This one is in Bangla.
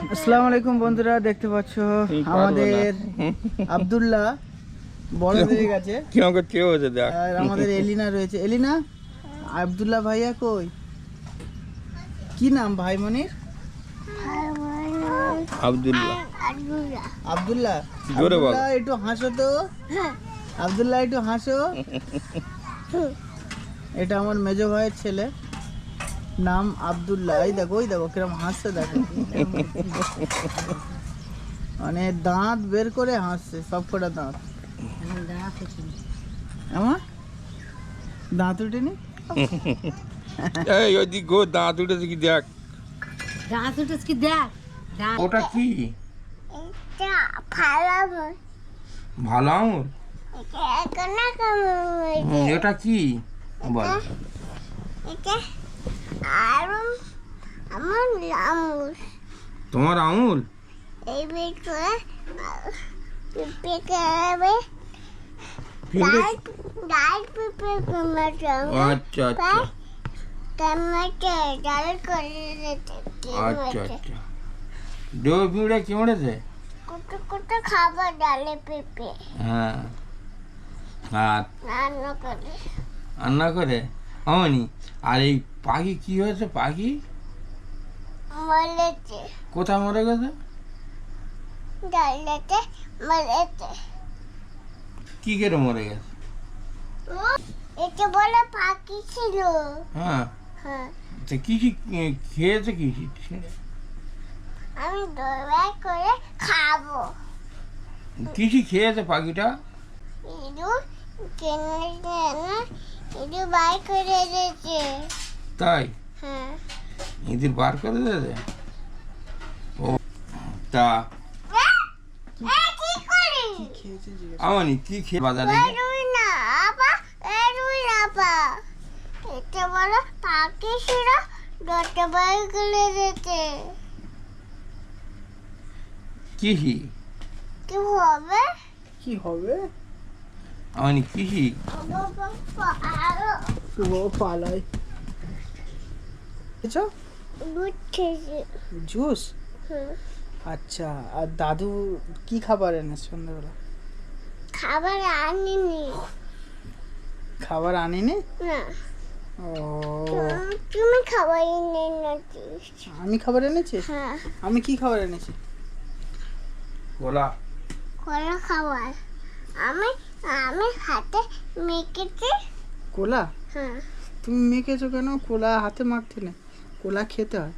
আসসালামু আলাইকুম বন্ধুরা, দেখতে পাচ্ছ আমাদের আব্দুল্লাহ বড় হয়ে গেছে। আর আমাদের এলিনা রয়েছে। এলিনা, আব্দুল্লাহ ভাইয়া কই? কি নাম ভাই মনির? আব্দুল্লাহ। আব্দুল্লাহ, জোরে বলো। আব্দুল্লাহ একটু হাসো তো। আব্দুল্লাহ একটু হাসো। এটা আমার মেজো ভাইয়ের ছেলে, নাম আব্দুল্লাহ। এই দেখো, ওই দেখো কিরম হাসছে, দেখো মানে দাঁত বের করে হাসছে, সব কটা দাঁত। আমার দাঁত উঠেনি। এই ওদিক গো, দাঁত উঠেছে কি দেখ। দাঁত উঠেছে কি দেখ। ওটা কি? এটা ভালো আঙুর। ভালো আঙুর? এটা কি বল? এটা আরো আমার আঙুর। তোমার আঙুল? এই ভিতরে পেঁপে হবে, ডাল পেঁপে টমেটো। আচ্ছা আচ্ছা টমেটো ডাল করে দিতে। আচ্ছা আচ্ছা। ডোর পিঁড়ে কেমড়েছে? কুটু কুটু খাবার ডালে পেঁপে হ্যাঁ। আর রান্না করে রান্না করে অমনি। আর এই পাখি কি হয়েছে? পাখি মরেছে, কোথায় মরে গেছে? ডালেতে মরেছে। কি করে মরে গেছে? এটা বলে পাখি ছিল। হ্যাঁ, হ্যাঁ, তো কি কি খেয়েছে? কি আমি দয়া করে খাবো। কি কি খেয়েছে পাখিটা? ইঁদুর কেনে কেনে ইঁদুর বাই করে দিয়েছে। তাই? হ্যাঁ, ইঁদুর বার করে দেবে? ও তা কি করি? খেয়েছে জিজ্ঞেস। আমনি কি খেয়ে বাজারে গিয়ে? এরুই না আপা, এরুই না আপা। এটা বলে পাখি ছিল, দরজা বাই করে দিয়েছে। কি কি হবে? কি হবে? আমনি কি? আরো ও পালাই এসো। দুধ খেয়েছে। জুস? হুম, আচ্ছা। আর দাদু কি খাবার এনে সন্ধ্যাবেলা? খাবার আনিনি। খাবার আনিনি? না, ও, তুমি খাবার এনে এনেছিস। আমি খাবার এনেছি? হ্যাঁ, আমি কি খাবার এনেছি? গোলা। কলা খাবার। আমি আমি হাতে মেখেছি। কোলা? হ্যাঁ, তুমি মেখেছো কেন? কোলা হাতে মাখতে না, কোলা খেতে হয়।